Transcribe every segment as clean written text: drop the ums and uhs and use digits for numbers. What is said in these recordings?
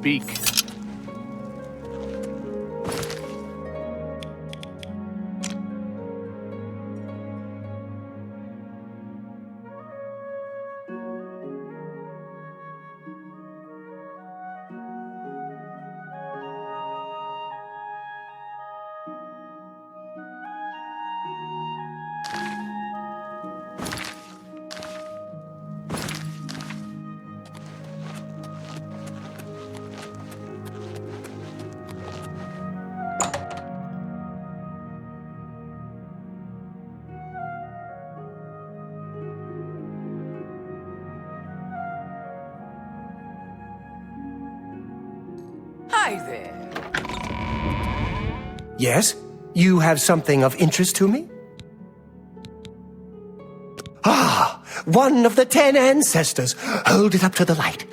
speak. Hi there. Yes? You have something of interest to me? Ah, one of the 10 ancestors. Hold it up to the light.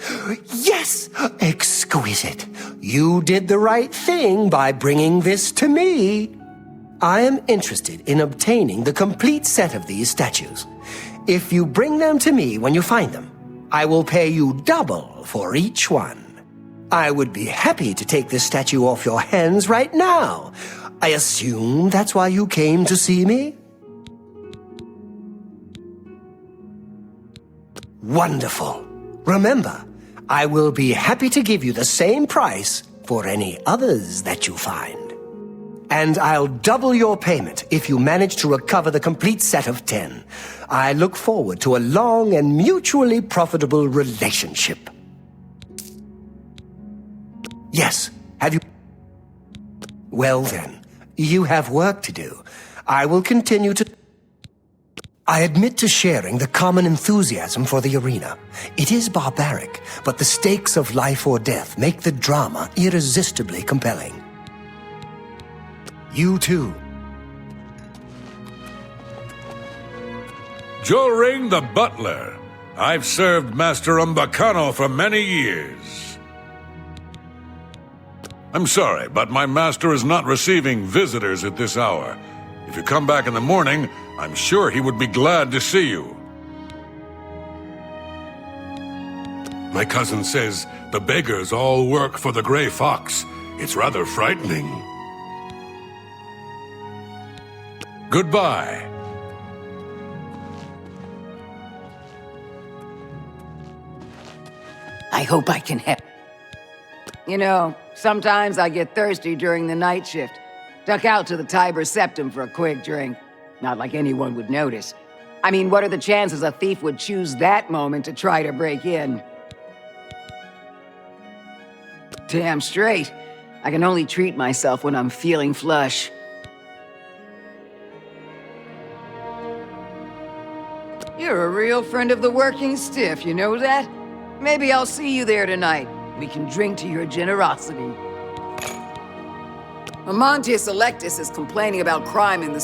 Yes, exquisite. You did the right thing by bringing this to me. I am interested in obtaining the complete set of these statues. If you bring them to me when you find them, I will pay you double for each one. I would be happy to take this statue off your hands right now. I assume that's why you came to see me? Wonderful. Remember, I will be happy to give you the same price for any others that you find. And I'll double your payment if you manage to recover the complete set of 10. I look forward to a long and mutually profitable relationship. Yes, have you... Well then, you have work to do. I will continue to... I admit to sharing the common enthusiasm for the arena. It is barbaric, but the stakes of life or death make the drama irresistibly compelling. You too. Joring the butler. I've served Master Umbacano for many years. I'm sorry, but my master is not receiving visitors at this hour. If you come back in the morning, I'm sure he would be glad to see you. My cousin says the beggars all work for the Grey Fox. It's rather frightening. Goodbye. I hope I can help. You know, sometimes I get thirsty during the night shift. Duck out to the Tiber Septum for a quick drink. Not like anyone would notice. I mean, what are the chances a thief would choose that moment to try to break in? Damn straight. I can only treat myself when I'm feeling flush. You're a real friend of the working stiff, you know that? Maybe I'll see you there tonight. We can drink to your generosity. Amontius Electus is complaining about crime in the...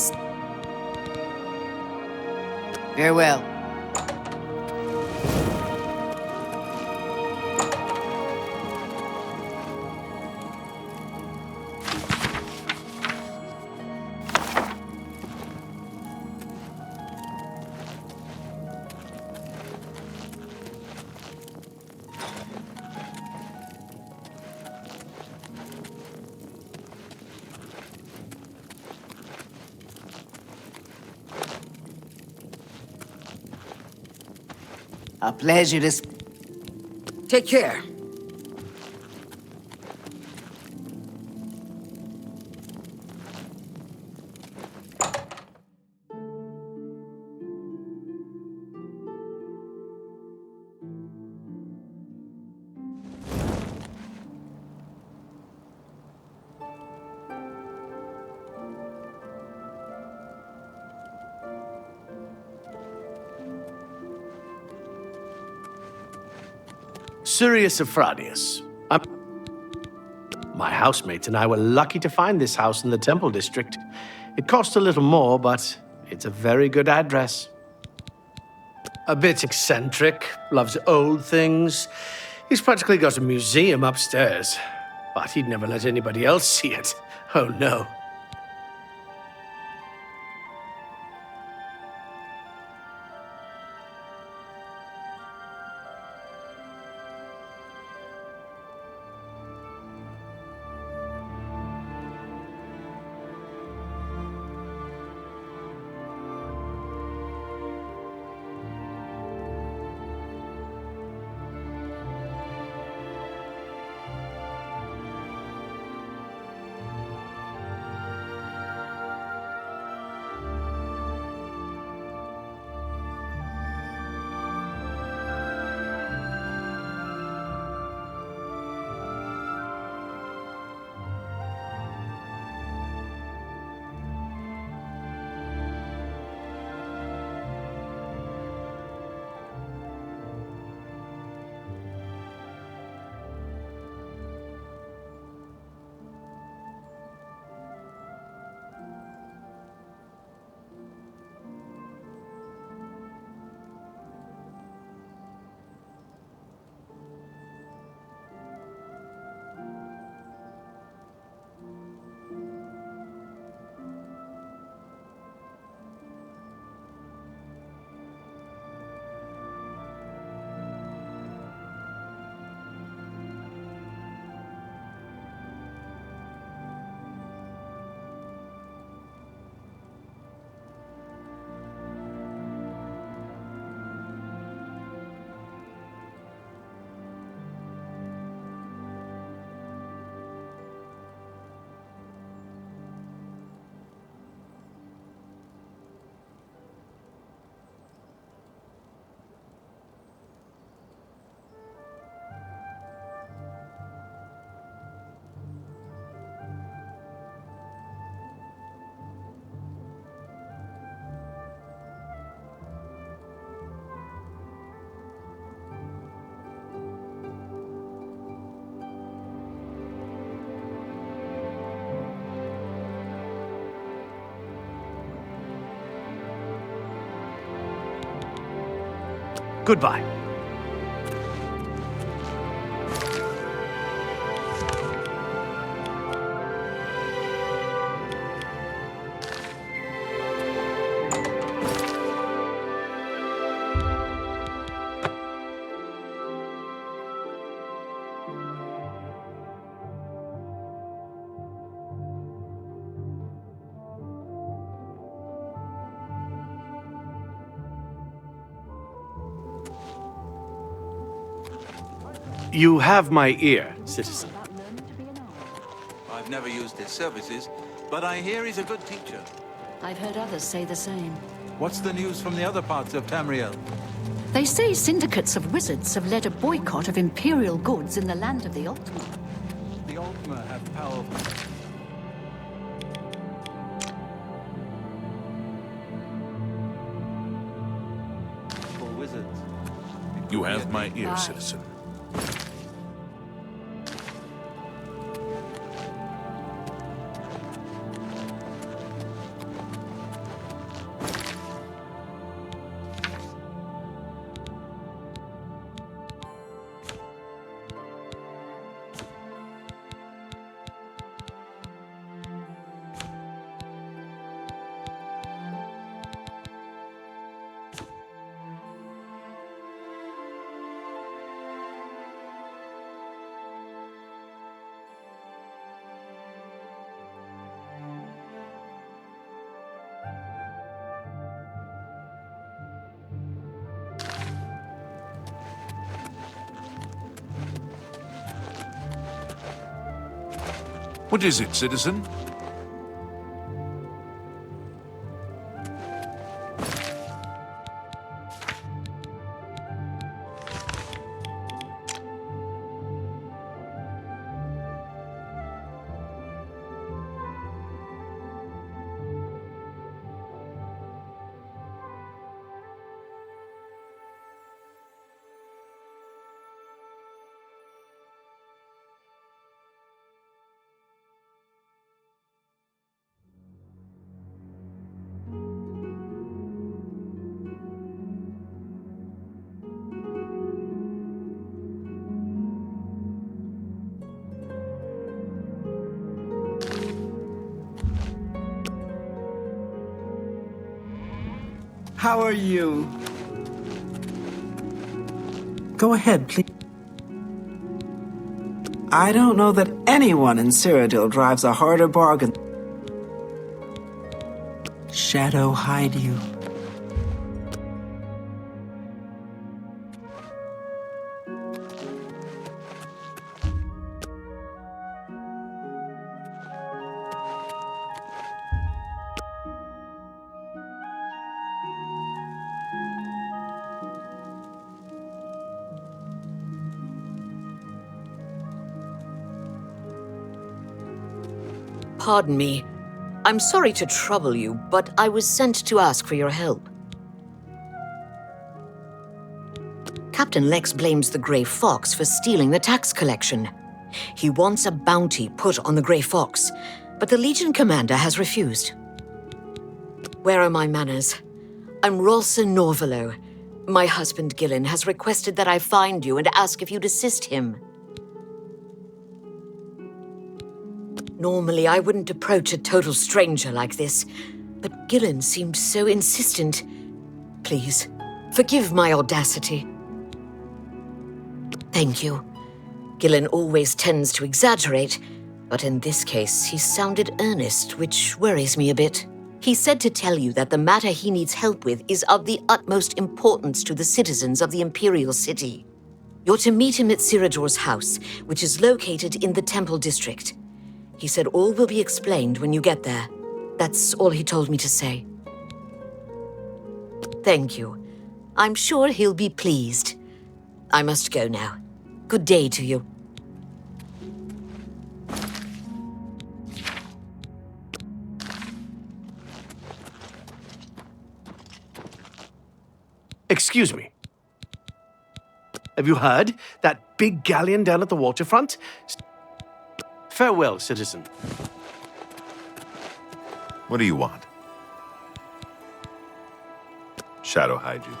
Farewell. A pleasure to... Take care. Sirius Euphradius. My housemates and I were lucky to find this house in the Temple District. It cost a little more, but it's a very good address. A bit eccentric, loves old things. He's practically got a museum upstairs, but he'd never let anybody else see it. Oh, no. Goodbye. You have my ear, citizen. I've never used his services, but I hear he's a good teacher. I've heard others say the same. What's the news from the other parts of Tamriel? They say syndicates of wizards have led a boycott of Imperial goods in the land of the Ultima. The Ultima have powerful... wizards. You have my ear, Aye. citizen. What is it, citizen? How are you? Go ahead, please. I don't know that anyone in Cyrodiil drives a harder bargain. Shadow hide you. Pardon me. I'm sorry to trouble you, but I was sent to ask for your help. Captain Lex blames the Grey Fox for stealing the tax collection. He wants a bounty put on the Grey Fox, but the Legion commander has refused. Where are my manners? I'm Rolsa Norvalo. My husband Gillen has requested that I find you and ask if you'd assist him. Normally, I wouldn't approach a total stranger like this, but Gillen seemed so insistent. Please, forgive my audacity. Thank you. Gillen always tends to exaggerate, but in this case, he sounded earnest, which worries me a bit. He said to tell you that the matter he needs help with is of the utmost importance to the citizens of the Imperial City. You're to meet him at Cyrodiil's house, which is located in the Temple District. He said all will be explained when you get there. That's all he told me to say. Thank you. I'm sure he'll be pleased. I must go now. Good day to you. Excuse me. Have you heard? That big galleon down at the waterfront? Farewell, citizen. What do you want? Shadow hide you.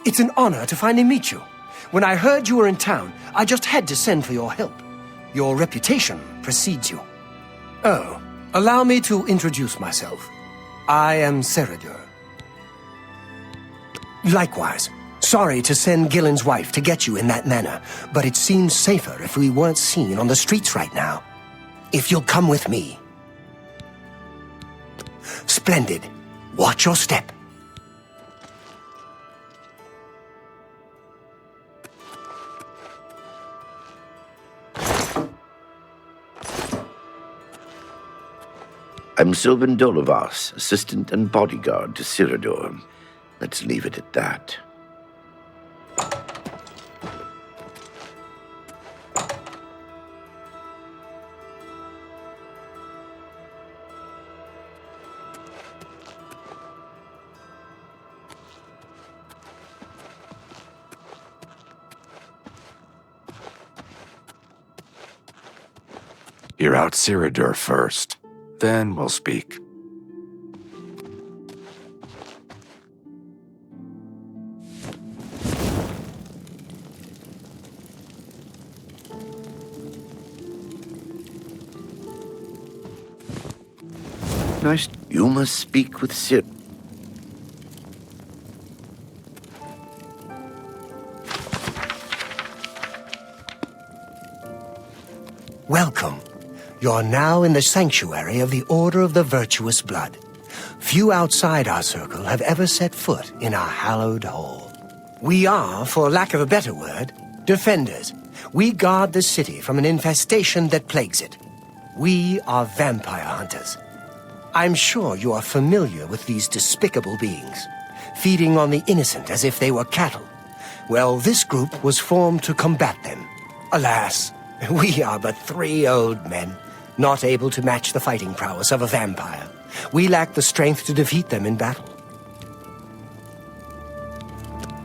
It's an honor to finally meet you. When I heard you were in town, I just had to send for your help. Your reputation precedes you. Oh, allow me to introduce myself. I am Ceradur. Likewise, sorry to send Gillen's wife to get you in that manner, but it seems safer if we weren't seen on the streets right now. If you'll come with me. Splendid. Watch your step. I'm Sylvan Dolovas, assistant and bodyguard to Ceradur. Let's leave it at that. Hear out Ceradur first. Then we'll speak. Nice. You must speak with Cir. Welcome. You're now in the sanctuary of the Order of the Virtuous Blood. Few outside our circle have ever set foot in our hallowed hall. We are, for lack of a better word, defenders. We guard the city from an infestation that plagues it. We are vampire hunters. I'm sure you are familiar with these despicable beings, feeding on the innocent as if they were cattle. Well, this group was formed to combat them. Alas, we are but 3 old men, not able to match the fighting prowess of a vampire. We lack the strength to defeat them in battle.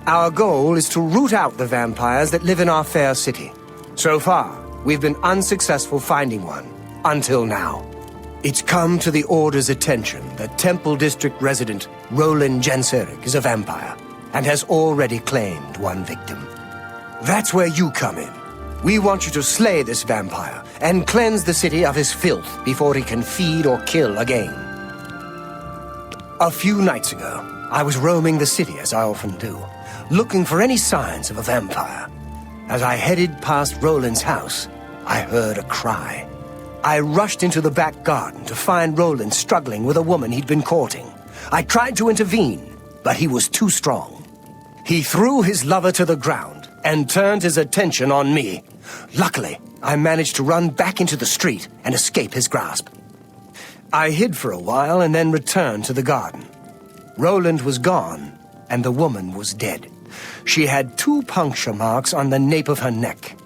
Our goal is to root out the vampires that live in our fair city. So far, we've been unsuccessful finding one, until now. It's come to the Order's attention that Temple District resident Roland Janserik is a vampire, and has already claimed one victim. That's where you come in. We want you to slay this vampire and cleanse the city of his filth before he can feed or kill again. A few nights ago, I was roaming the city as I often do, looking for any signs of a vampire. As I headed past Roland's house, I heard a cry. I rushed into the back garden to find Roland struggling with a woman he'd been courting. I tried to intervene, but he was too strong. He threw his lover to the ground and turned his attention on me. Luckily, I managed to run back into the street and escape his grasp. I hid for a while and then returned to the garden. Roland was gone, and the woman was dead. She had 2 puncture marks on the nape of her neck.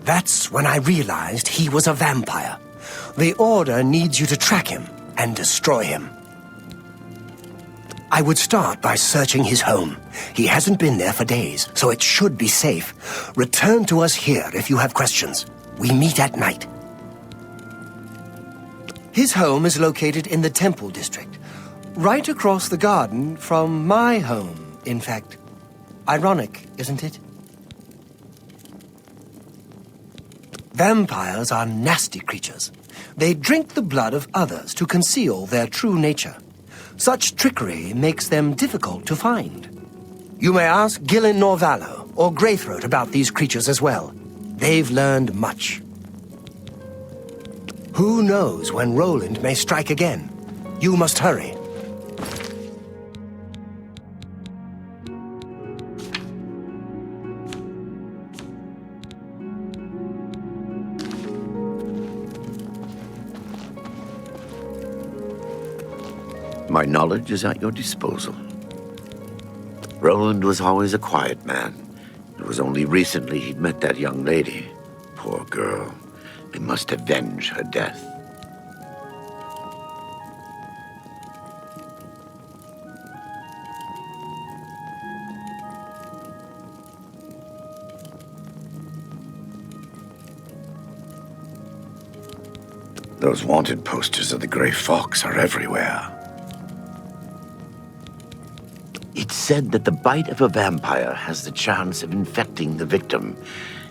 That's when I realized he was a vampire. The Order needs you to track him and destroy him. I would start by searching his home. He hasn't been there for days, so it should be safe. Return to us here if you have questions. We meet at night. His home is located in the Temple District, right across the garden from my home, in fact. Ironic, isn't it? Vampires are nasty creatures. They drink the blood of others to conceal their true nature. Such trickery makes them difficult to find. You may ask Gillen Norvallo or Greythroat about these creatures as well. They've learned much. Who knows when Roland may strike again? You must hurry. My knowledge is at your disposal. Roland was always a quiet man. It was only recently he'd met that young lady. Poor girl. We must avenge her death. Those wanted posters of the Grey Fox are everywhere. It's said that the bite of a vampire has the chance of infecting the victim.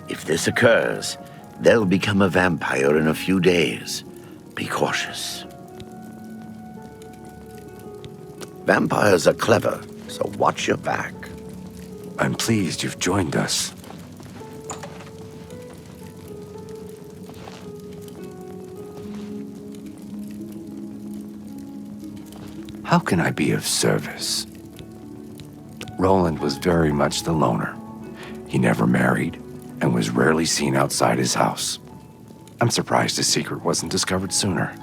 If this occurs, they'll become a vampire in a few days. Be cautious. Vampires are clever, so watch your back. I'm pleased you've joined us. How can I be of service? Roland was very much the loner. He never married and was rarely seen outside his house. I'm surprised his secret wasn't discovered sooner.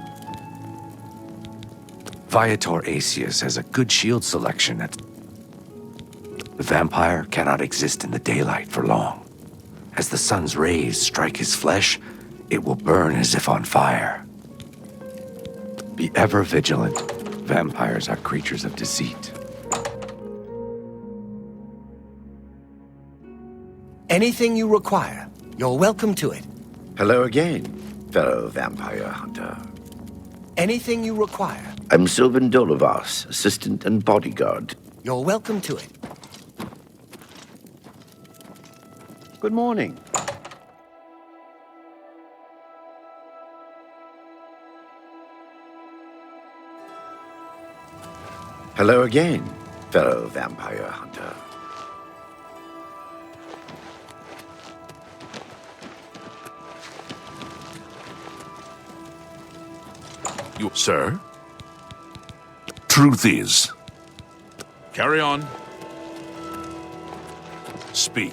Viator Aesius has a good shield selection. The vampire cannot exist in the daylight for long. As the sun's rays strike his flesh, it will burn as if on fire. Be ever vigilant. Vampires are creatures of deceit. Anything you require, you're welcome to it. Hello again, fellow vampire hunter. Anything you require, I'm Sylvan Dolovas, assistant and bodyguard. you're welcome to it. Good morning. Hello again, fellow vampire hunter. You, sir? Truth is. Carry on. Speak.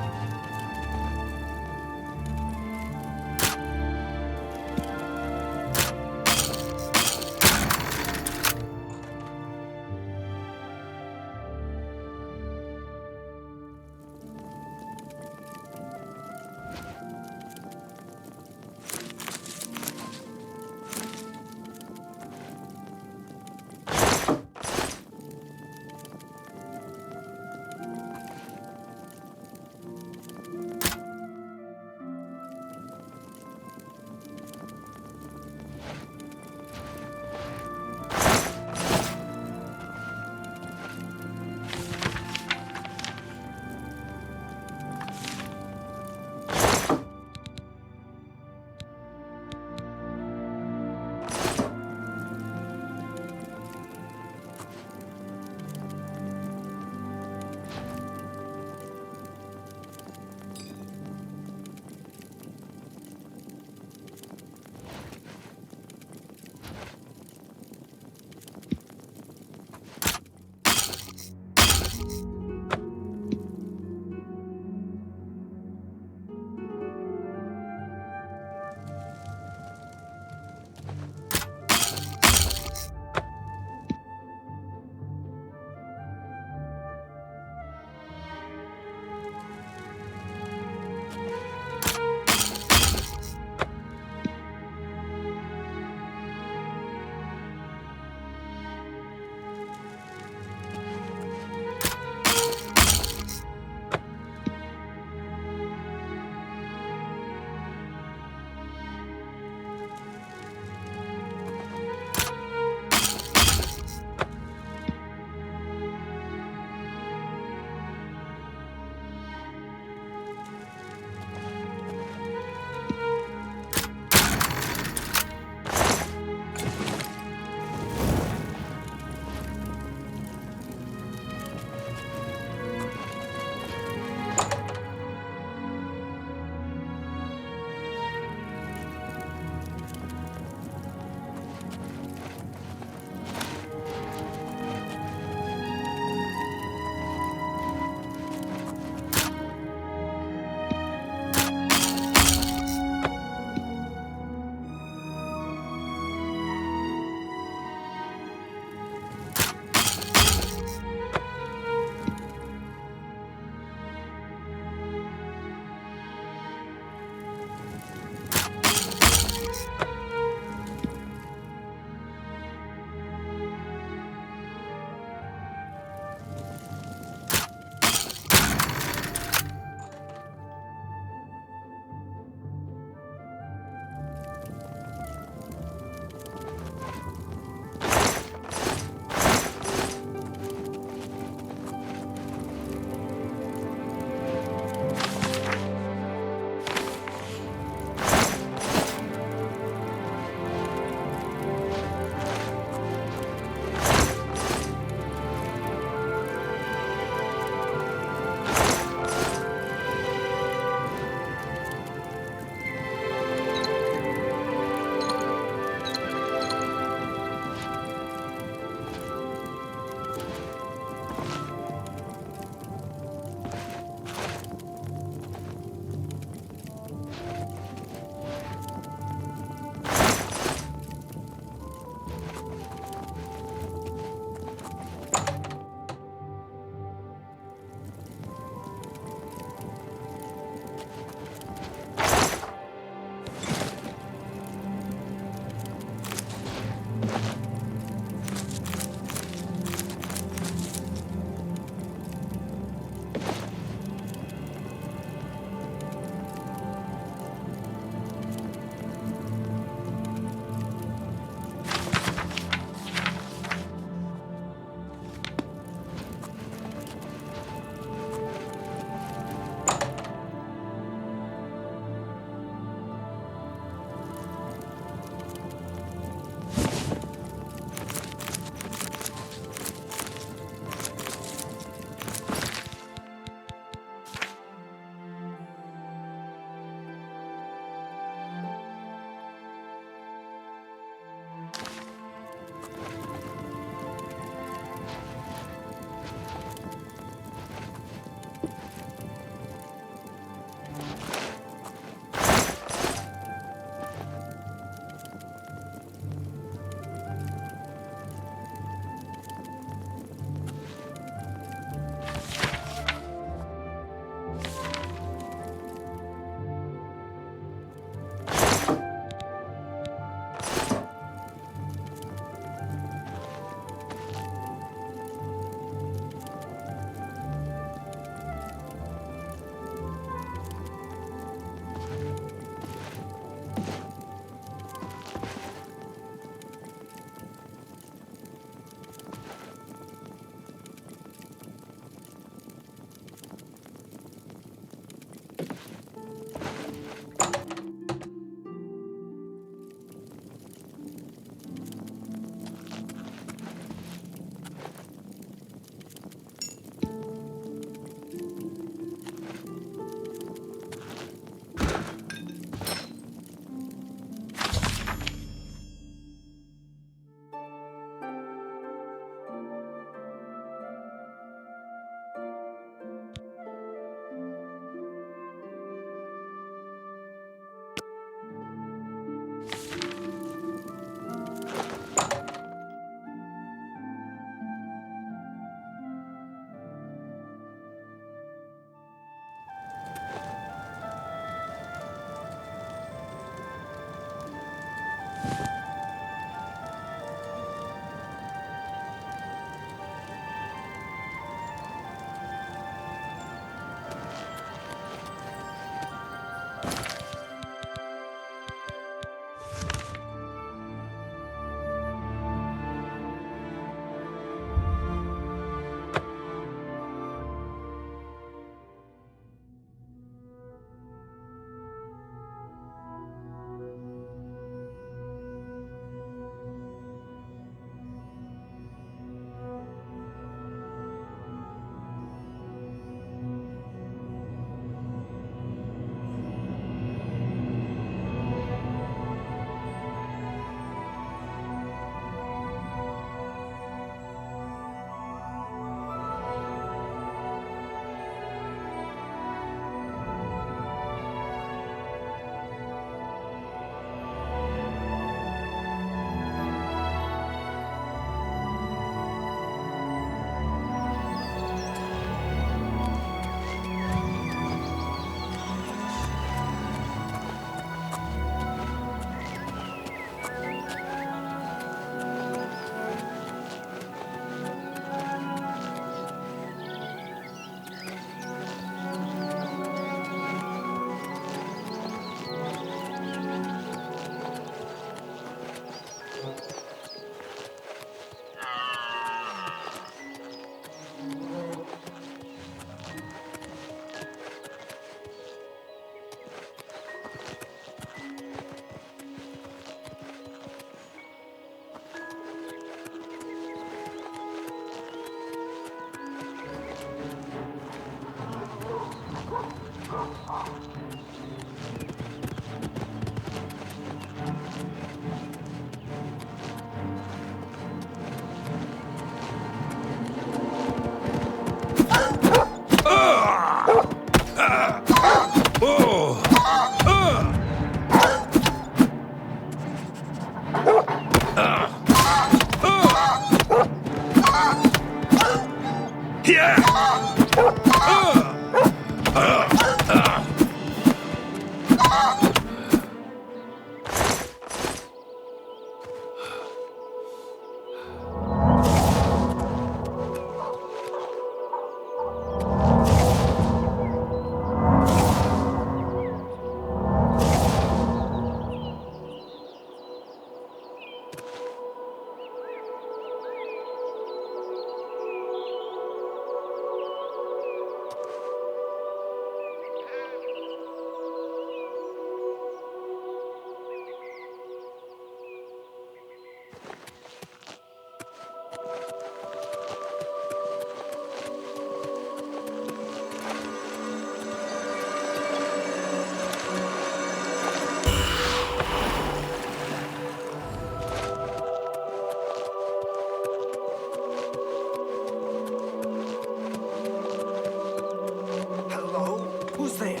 Who's there?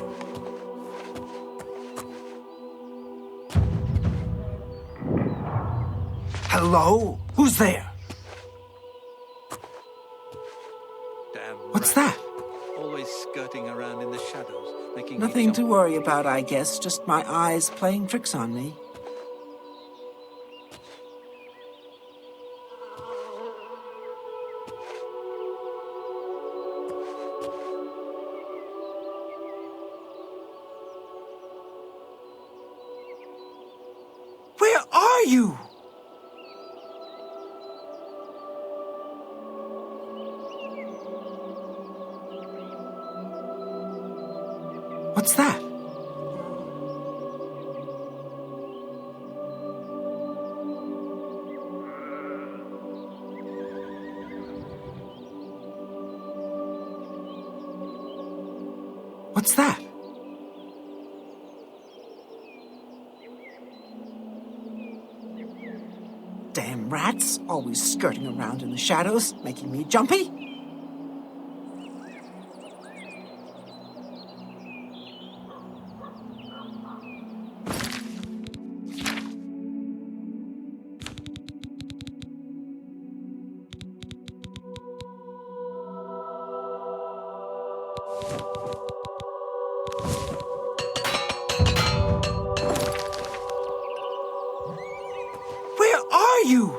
Hello? Who's there? Damn What's rat. that? Always skirting around in the shadows, making Nothing me to worry about, I guess. Just my eyes playing tricks on me. Where are you? What's that? What's that? Damn rats, always skirting around in the shadows, making me jumpy. Where are you?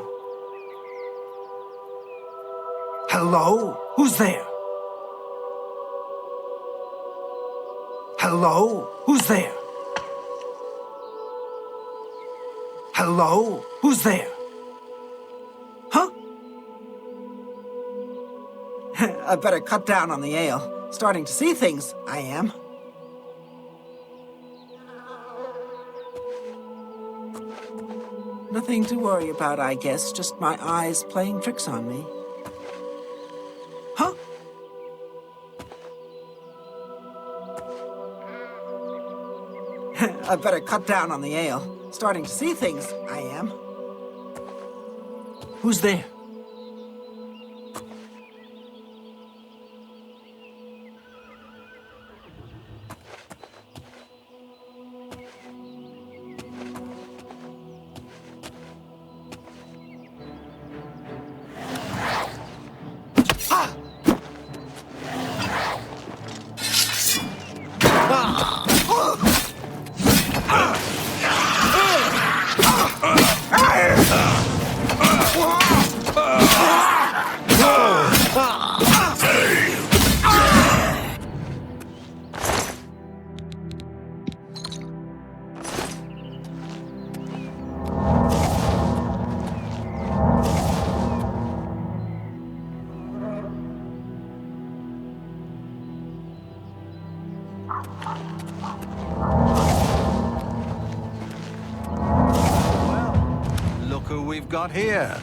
Hello? Who's there? Hello? Who's there? Hello? Who's there? Huh? I better cut down on the ale. Starting to see things, I am. Nothing to worry about, I guess. Just my eyes playing tricks on me. Huh? I better cut down on the ale. Starting to see things, I am. Who's there? Look who we've got here.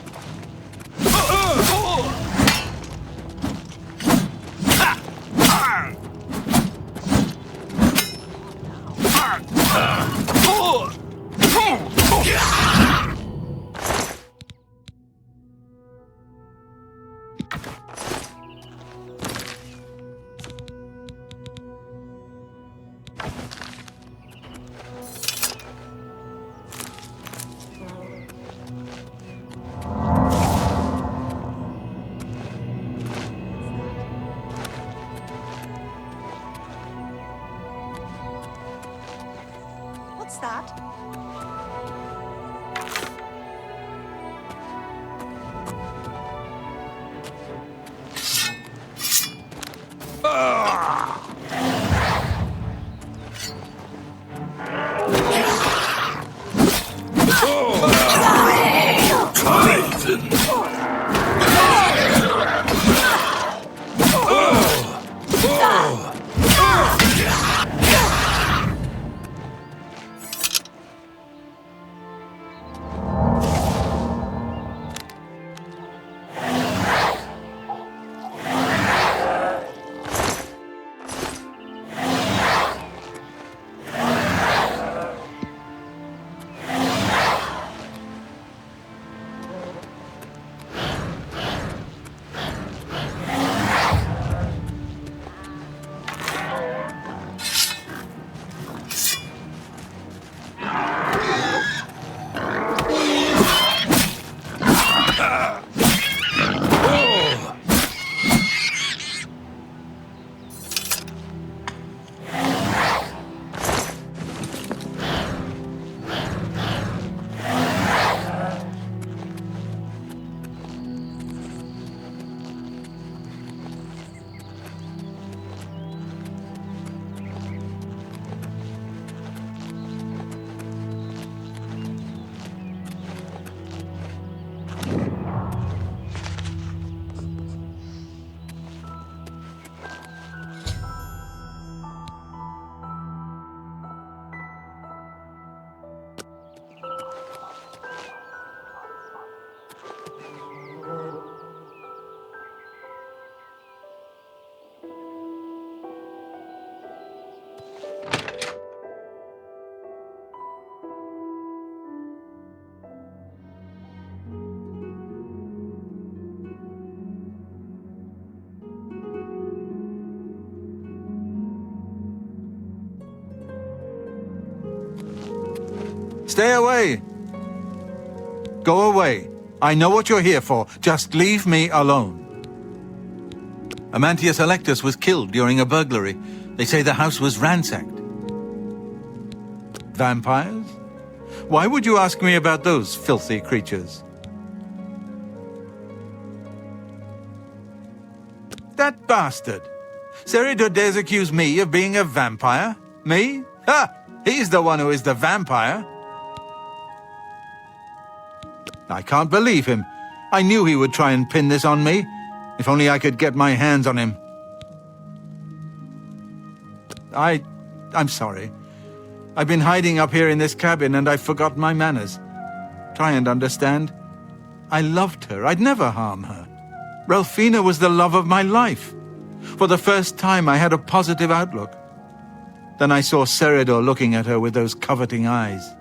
What's that? Stay away! Go away. I know what you're here for. Just leave me alone. Amantius Electus was killed during a burglary. They say the house was ransacked. Vampires? Why would you ask me about those filthy creatures? That bastard! Seridor dares accuse me of being a vampire? Me? Ha! He's the one who is the vampire. I can't believe him. I knew he would try and pin this on me. If only I could get my hands on him. I'm sorry. I've been hiding up here in this cabin and I forgot my manners. Try and understand. I loved her. I'd never harm her. Ralphina was the love of my life. For the first time, I had a positive outlook. Then I saw Seridor looking at her with those coveting eyes.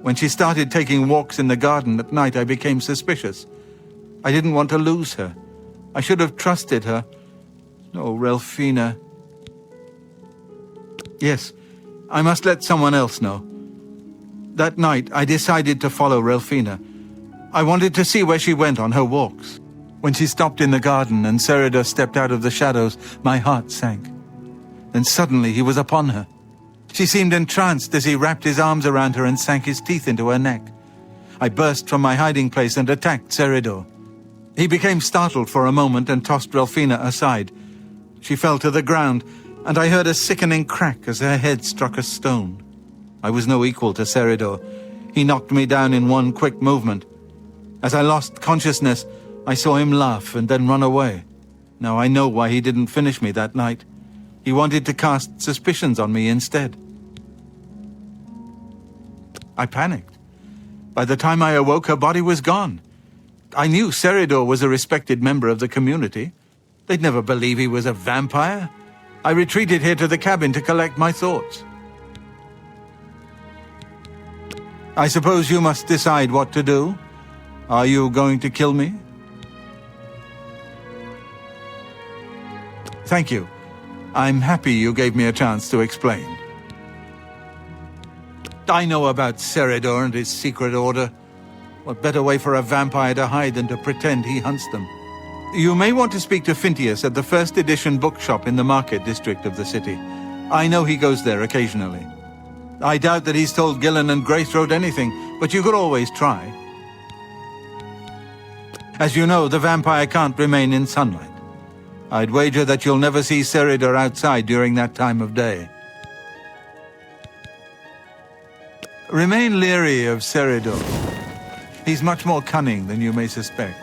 When she started taking walks in the garden at night, I became suspicious. I didn't want to lose her. I should have trusted her. Oh, Ralphina. Yes, I must let someone else know. That night, I decided to follow Ralphina. I wanted to see where she went on her walks. When she stopped in the garden and Seridor stepped out of the shadows, my heart sank. Then suddenly he was upon her. She seemed entranced as he wrapped his arms around her and sank his teeth into her neck. I burst from my hiding place and attacked Seridor. He became startled for a moment and tossed Ralphina aside. She fell to the ground, and I heard a sickening crack as her head struck a stone. I was no equal to Seridor. He knocked me down in one quick movement. As I lost consciousness, I saw him laugh and then run away. Now I know why he didn't finish me that night. He wanted to cast suspicions on me instead. I panicked. By the time I awoke, her body was gone. I knew Seridor was a respected member of the community. They'd never believe he was a vampire. I retreated here to the cabin to collect my thoughts. I suppose you must decide what to do. Are you going to kill me? Thank you. I'm happy you gave me a chance to explain. I know about Seridor and his secret order. What better way for a vampire to hide than to pretend he hunts them? You may want to speak to Phintius at the first edition bookshop in the market district of the city. I know he goes there occasionally. I doubt that he's told Gillen and Greythroat anything, but you could always try. As you know, the vampire can't remain in sunlight. I'd wager that you'll never see Seridor outside during that time of day. Remain leery of Seridor. He's much more cunning than you may suspect.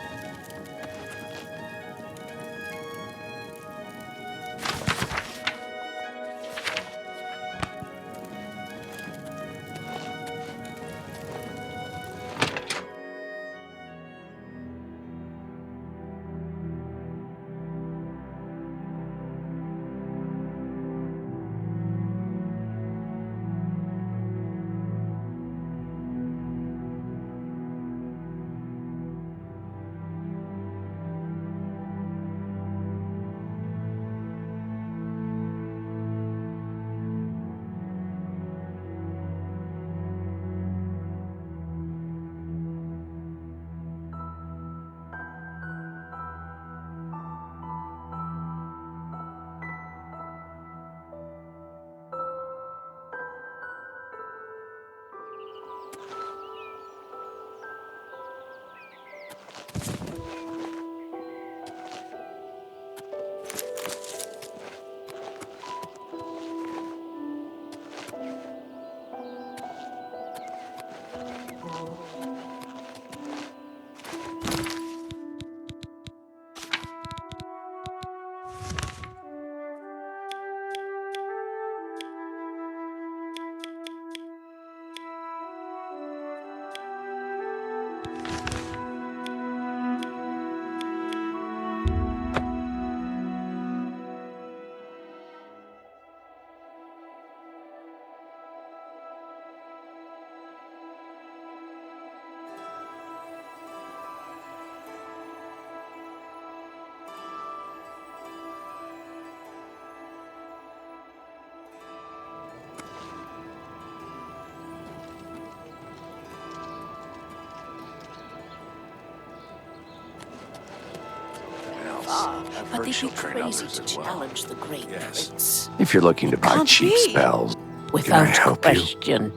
but they'd be crazy to challenge the Great Prince. If you're looking to buy Can't cheap be. spells, can I Without help question. you?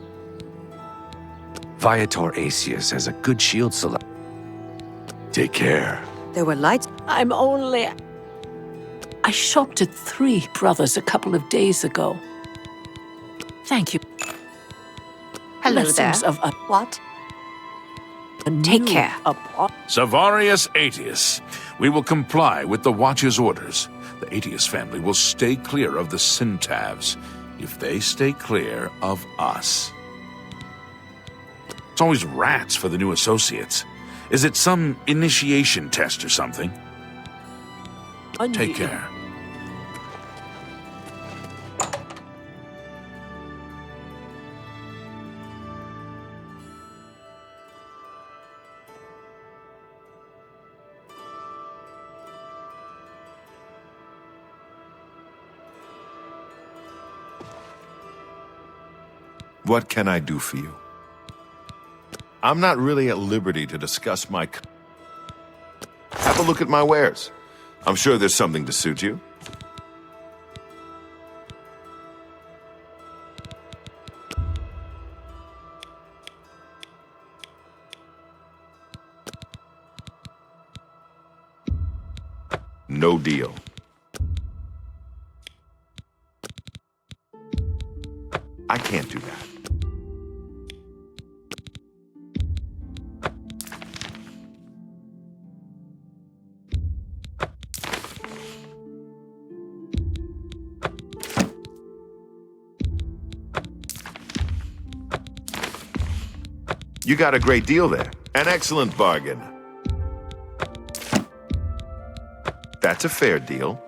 Viator Asius has a good shield selection. Take care. There were lights. I shopped at 3 Brothers a couple of days ago. Thank you. Hello Blessings there. of a what? Take care. Savarius Aetius, we will comply with the Watch's orders. The Aetius family will stay clear of the Syntavs if they stay clear of us. It's always rats for the new associates. Is it some initiation test or something? Take care. What can I do for you? I'm not really at liberty to discuss my... Have a look at my wares. I'm sure there's something to suit you. No deal. I can't do that. You got a great deal there. An excellent bargain. That's a fair deal.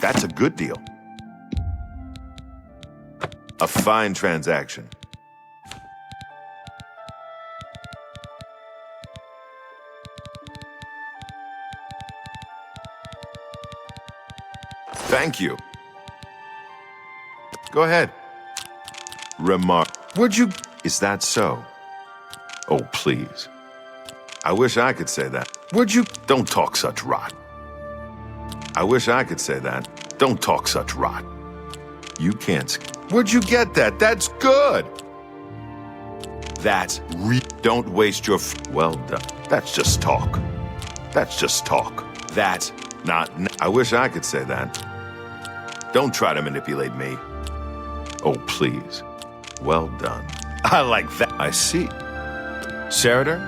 That's a good deal. A fine transaction. Thank you. Go ahead. Would you... Is that so? Oh, please. I wish I could say that. Would you... Don't talk such rot. I wish I could say that. Don't talk such rot. You can't... Would you get that? That's good! That's Don't waste your... Well done. That's just talk. That's just talk. That's not... I wish I could say that. Don't try to manipulate me. Oh, please. Well done. I like that. I see. Sarader?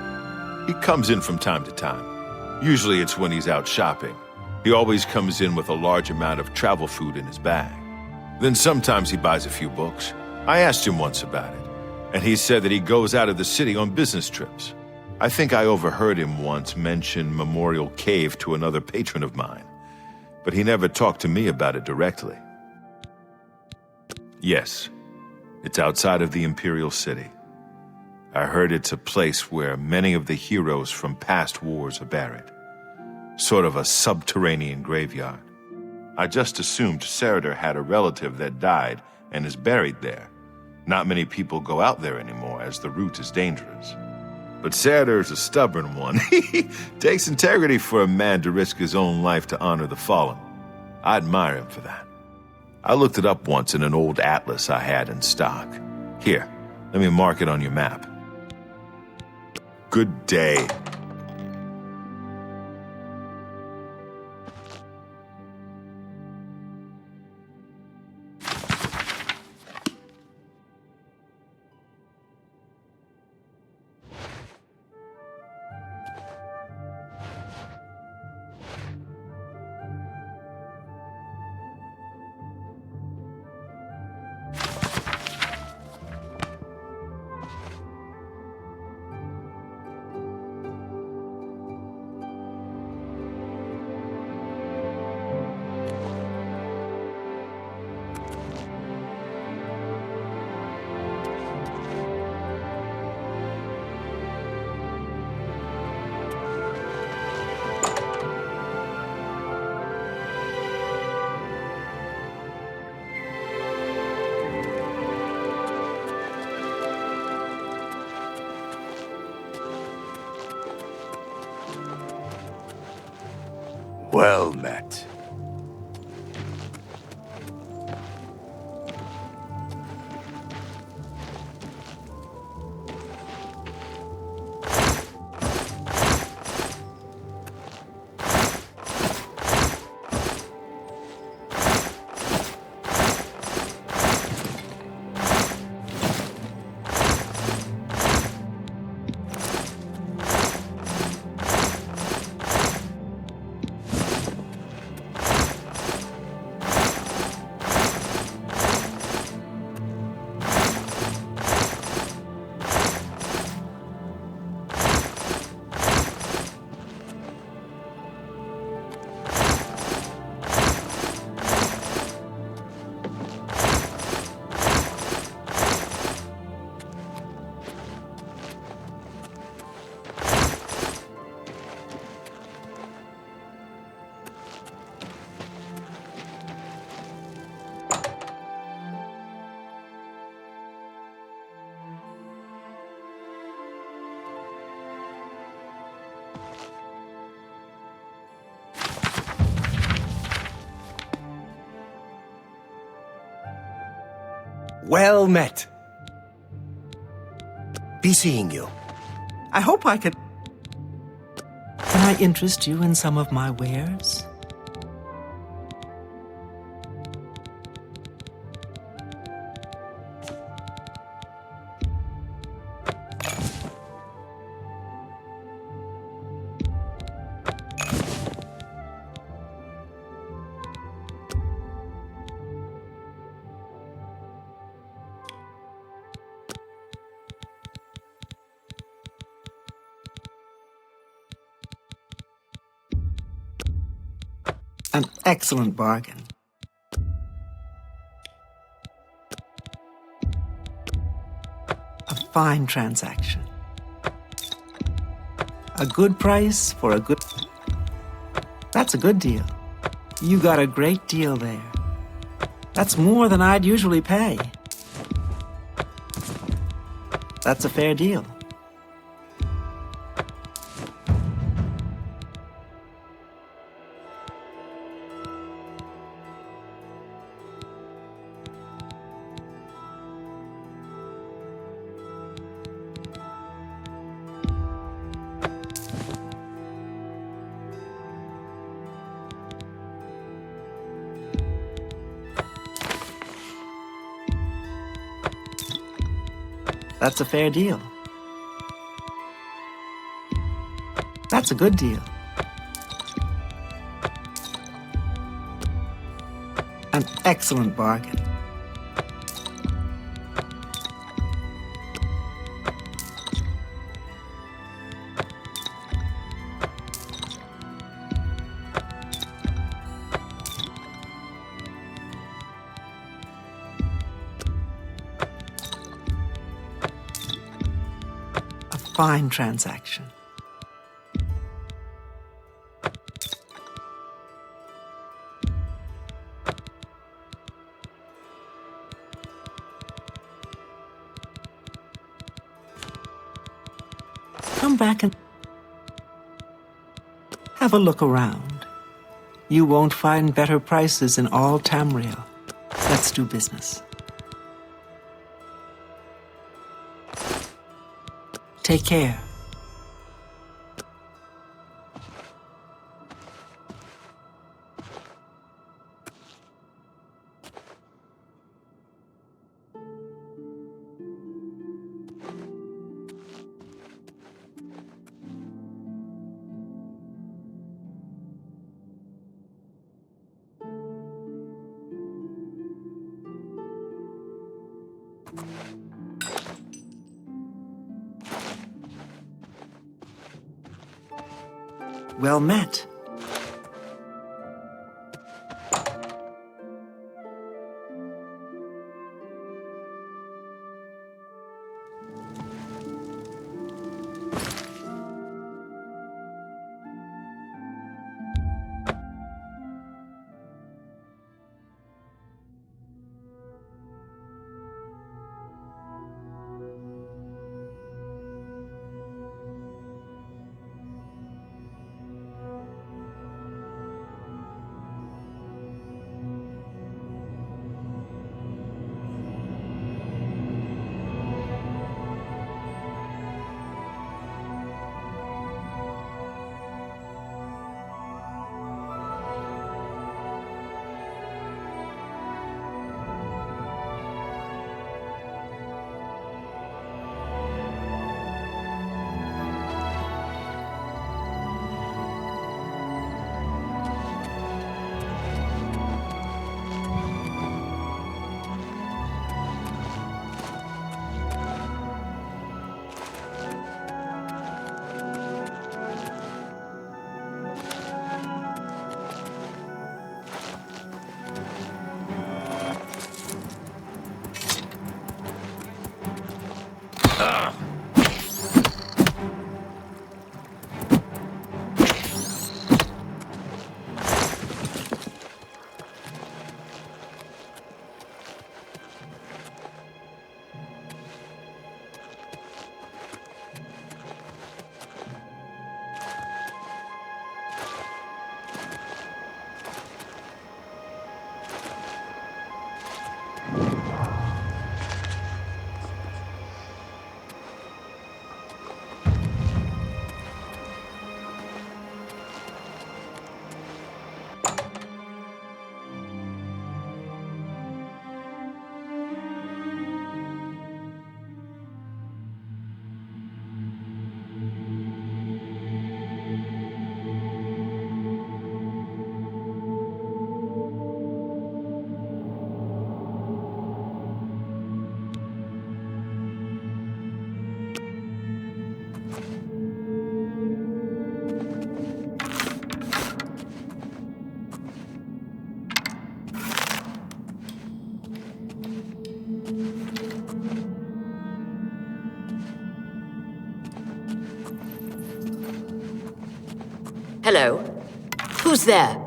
He comes in from time to time. Usually it's when he's out shopping. He always comes in with a large amount of travel food in his bag. Then sometimes he buys a few books. I asked him once about it, and he said that he goes out of the city on business trips. I think I overheard him once mention Memorial Cave to another patron of mine, but he never talked to me about it directly. Yes, it's outside of the Imperial City. I heard it's a place where many of the heroes from past wars are buried. Sort of a subterranean graveyard. I just assumed Sarader had a relative that died and is buried there. Not many people go out there anymore, as the route is dangerous. But Sarader's a stubborn one. He takes integrity for a man to risk his own life to honor the fallen. I admire him for that. I looked it up once in an old atlas I had in stock. Here, let me mark it on your map. Good day. Well met. Well met. Be seeing you. I hope I could... Can I interest you in some of my wares? An excellent bargain. A fine transaction. A good price for a good... That's a good deal. You got a great deal there. That's more than I'd usually pay. That's a fair deal. That's a fair deal. That's a good deal. An excellent bargain. Fine transaction. Come back and have a look around. You won't find better prices in all Tamriel. Let's do business. Take care. Well met. Hello? Who's there?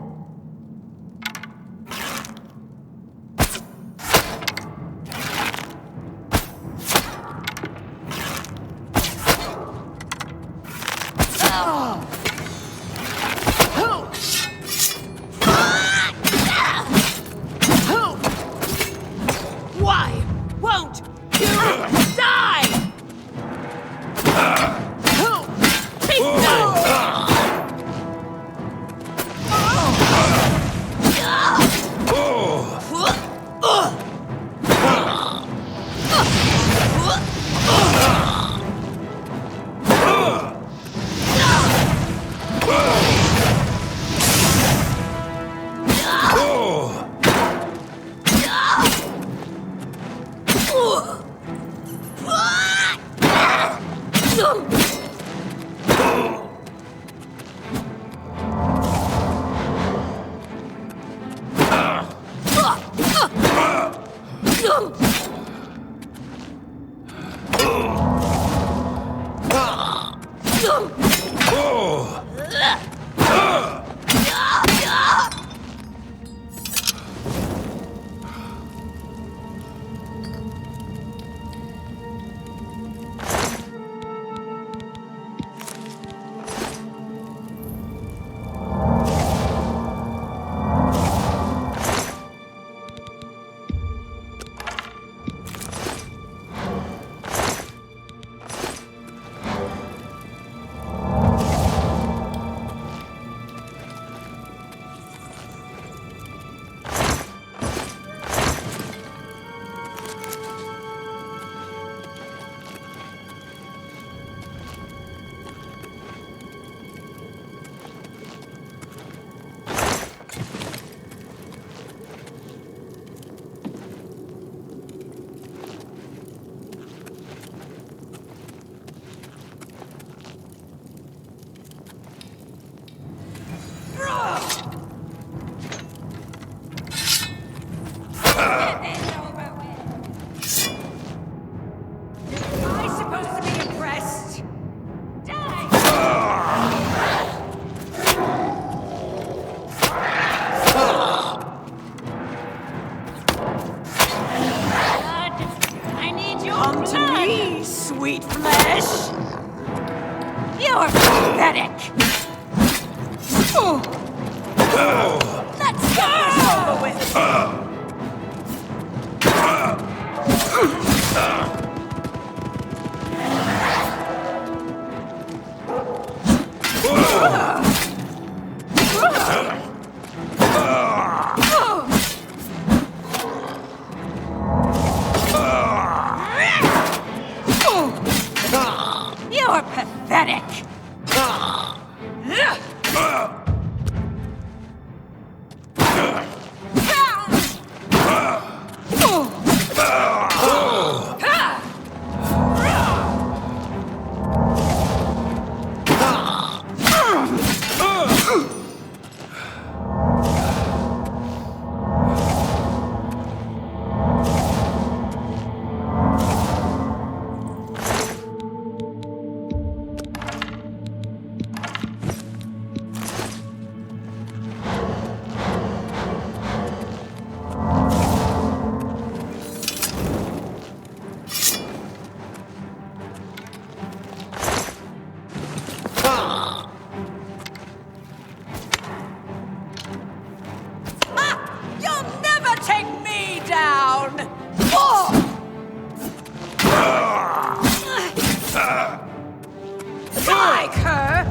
Why won't you die? Come to me, sweet flesh. You're pathetic. Let's get this over with. You're pathetic. You'll never take me down! Die, cur!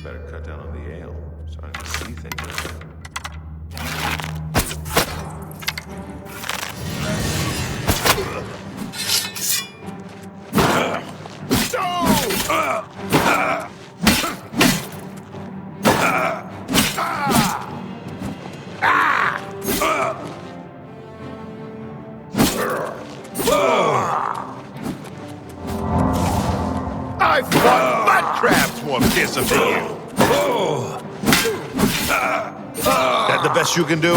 Better cut down on the ale. Starting to see things. I fought mud crabs more fearsome than you. That the best you can do?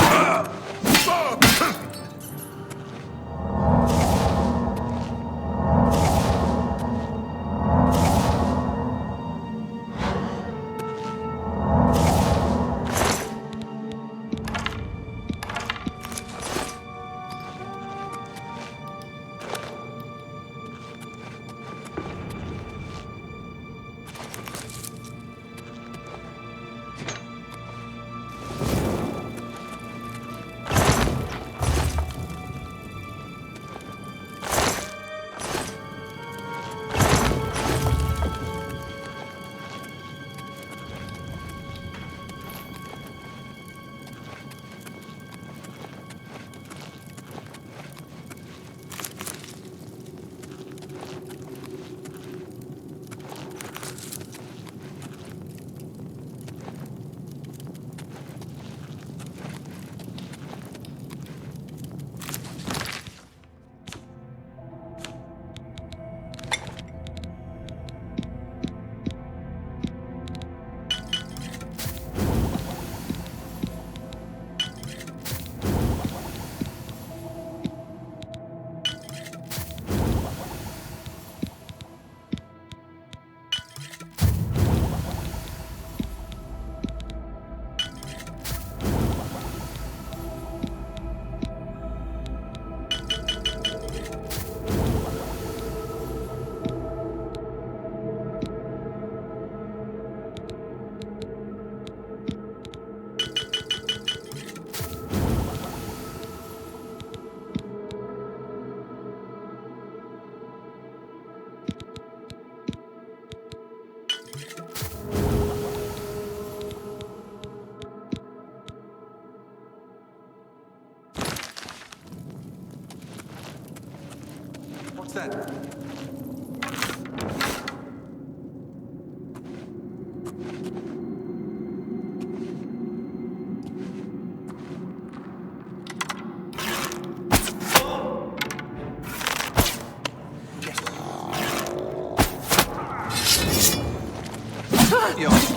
What's that?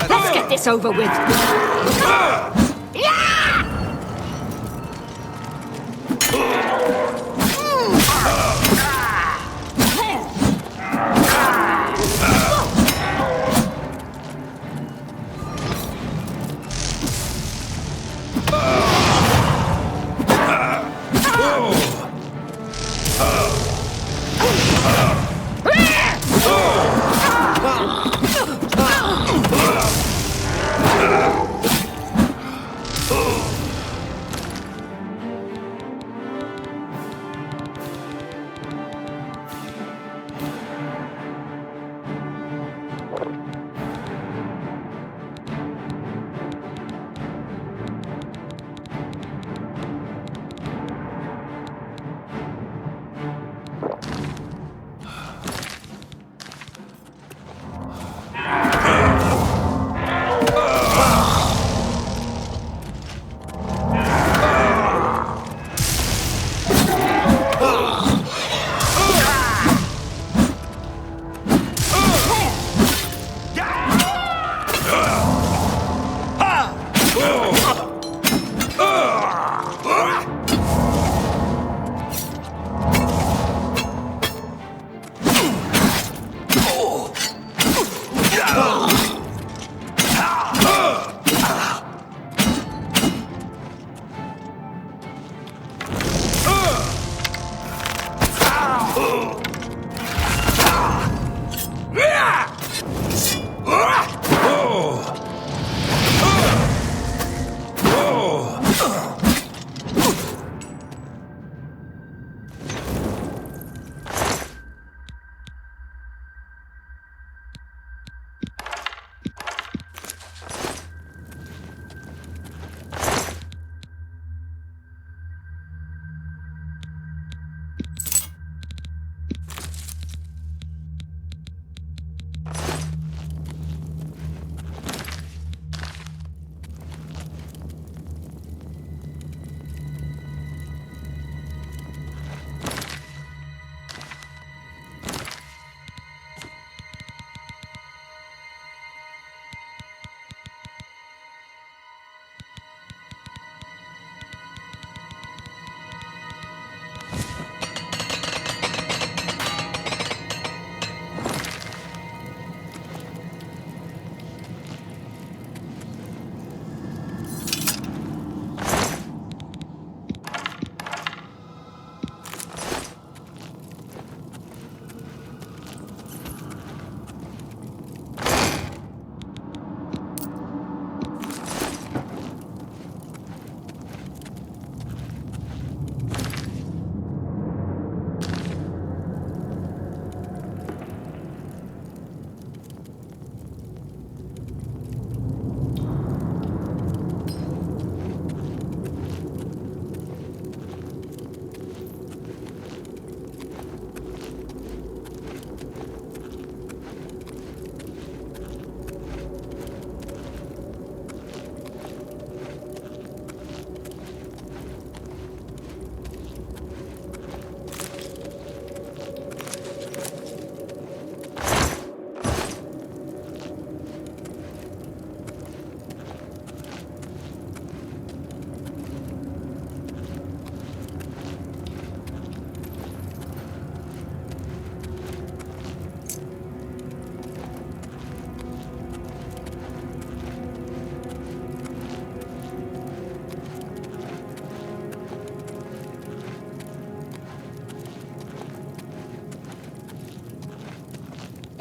Let's get this over with.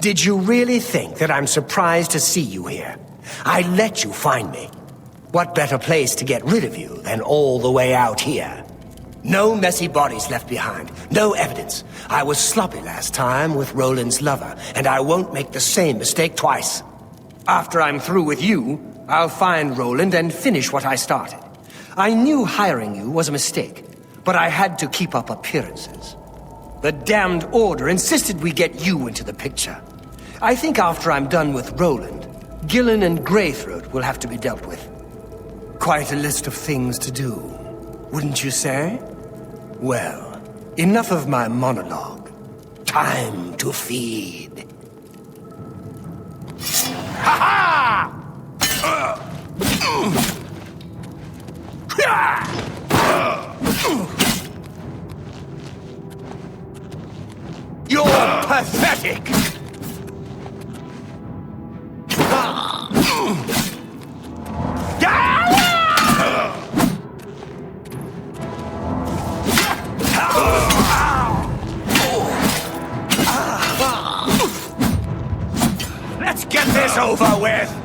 Did you really think that I'm surprised to see you here? I let you find me. What better place to get rid of you than all the way out here? No messy bodies left behind, no evidence. I was sloppy last time with Roland's lover, and I won't make the same mistake twice. After I'm through with you, I'll find Roland and finish what I started. I knew hiring you was a mistake, but I had to keep up appearances. The damned Order insisted we get you into the picture. I think after I'm done with Roland, Gillen and Greythroat will have to be dealt with. Quite a list of things to do, wouldn't you say? Well, enough of my monologue. Time to feed. Ha-ha! You're pathetic! Let's get this over with!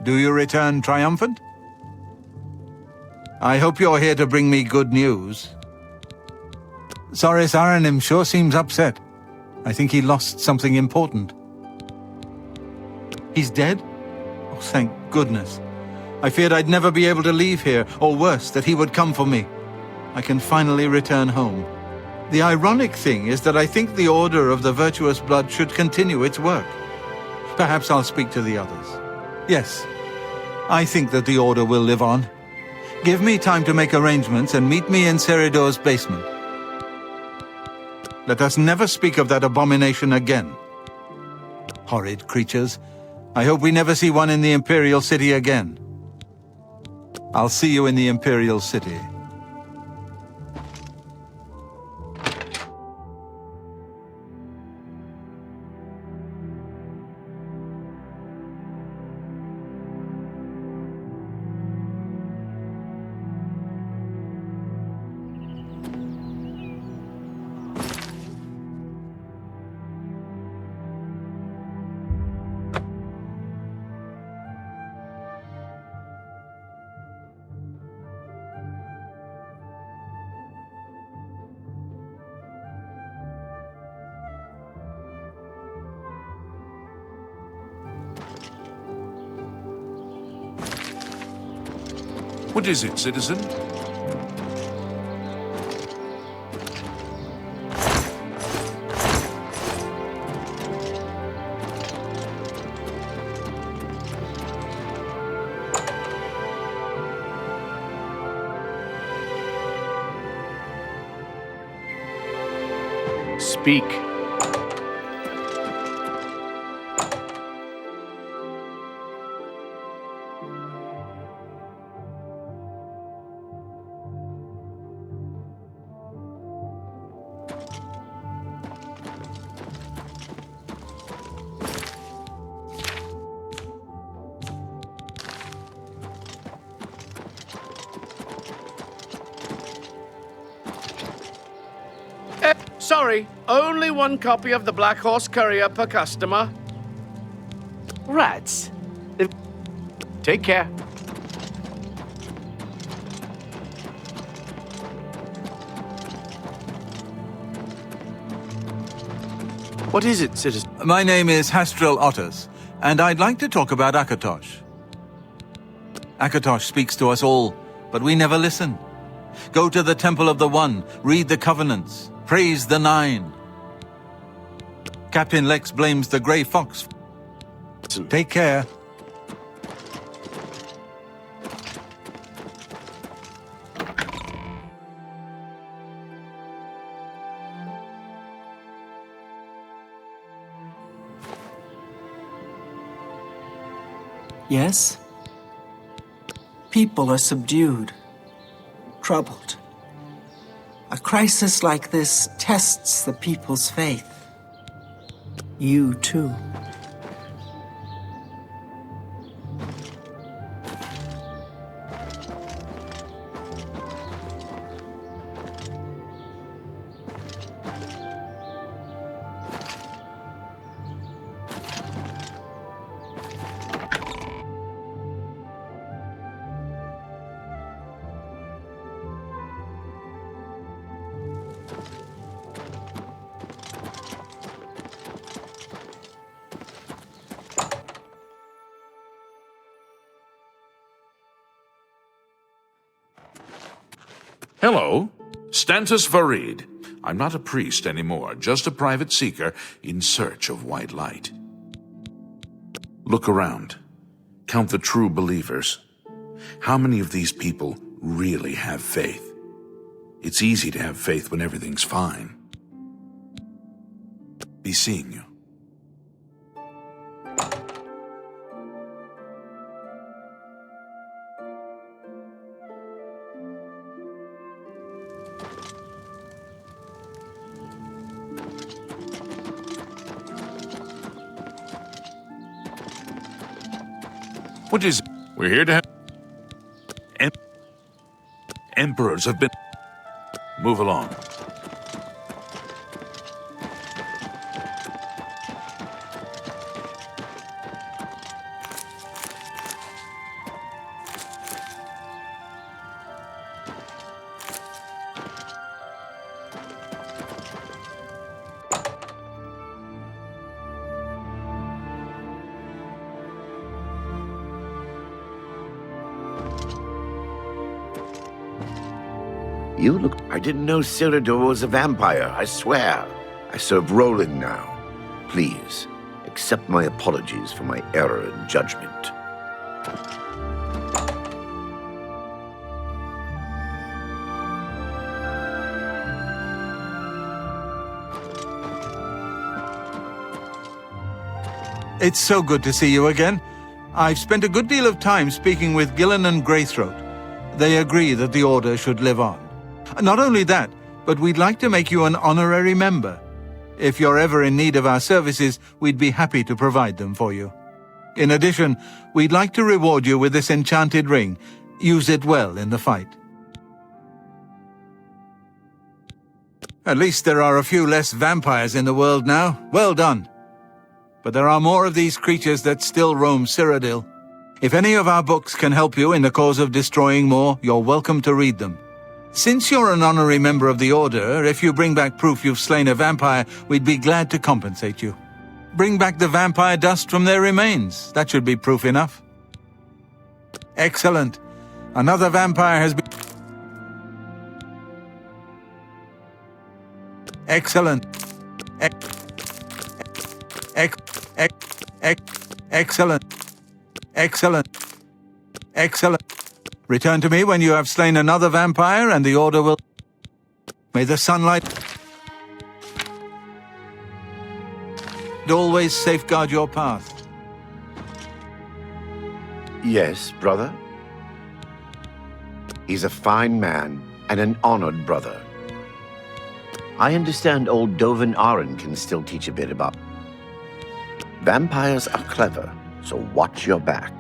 Do you return triumphant? I hope you're here to bring me good news. Soris Aranim sure seems upset. I think he lost something important. He's dead? Oh, thank goodness. I feared I'd never be able to leave here, or worse, that he would come for me. I can finally return home. The ironic thing is that I think the Order of the Virtuous Blood should continue its work. Perhaps I'll speak to the others. Yes, I think that the Order will live on. Give me time to make arrangements and meet me in Seridor's basement. Let us never speak of that abomination again. Horrid creatures. I hope we never see one in the Imperial City again. I'll see you in the Imperial City. What is it, citizen? Speak. Sorry, only one copy of the Black Horse Courier per customer. Rats. Take care. What is it, citizen? My name is Hastrel Otters, and I'd like to talk about Akatosh. Akatosh speaks to us all, but we never listen. Go to the Temple of the One, read the Covenants, praise the Nine. Captain Lex blames the Grey Fox. Take care. Yes? People are subdued, troubled. A crisis like this tests the people's faith. You too. Hello, Stantis Farid. I'm not a priest anymore, just a private seeker in search of white light. Look around. Count the true believers. How many of these people really have faith? It's easy to have faith when everything's fine. Be seeing you. What is it? We're here to have... Emperors have been... Move along. You look... I didn't know Cyrodiil was a vampire, I swear. I serve Roland now. Please, accept my apologies for my error in judgment. It's so good to see you again. I've spent a good deal of time speaking with Gillen and Greythroat. They agree that the Order should live on. Not only that, but we'd like to make you an honorary member. If you're ever in need of our services, we'd be happy to provide them for you. In addition, we'd like to reward you with this enchanted ring. Use it well in the fight. At least there are a few less vampires in the world now. Well done. But there are more of these creatures that still roam Cyrodiil. If any of our books can help you in the cause of destroying more, you're welcome to read them. Since you're an honorary member of the Order, if you bring back proof you've slain a vampire, we'd be glad to compensate you. Bring back the vampire dust from their remains. That should be proof enough. Excellent. Another vampire has been... Excellent. Excellent. Excellent. Excellent. Return to me when you have slain another vampire, and the Order will... May the sunlight... always safeguard your path. Yes, brother? He's a fine man and an honored brother. I understand old Dovin Aren can still teach a bit about... Vampires are clever, so watch your back.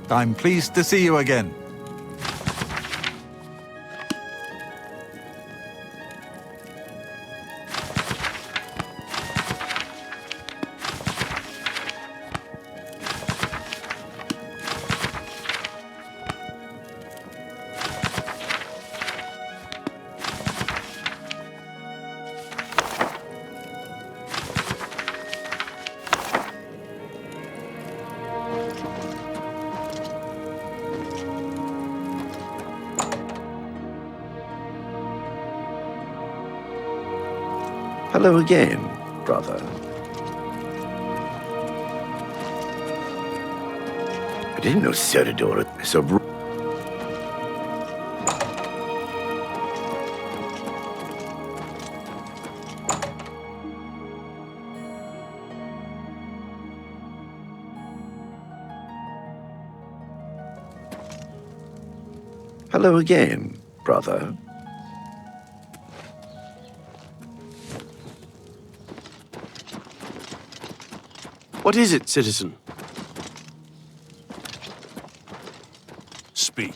I'm pleased to see you again. Hello again, brother. I didn't know Cyrodiil was so... Hello again, brother. What is it, citizen? Speak.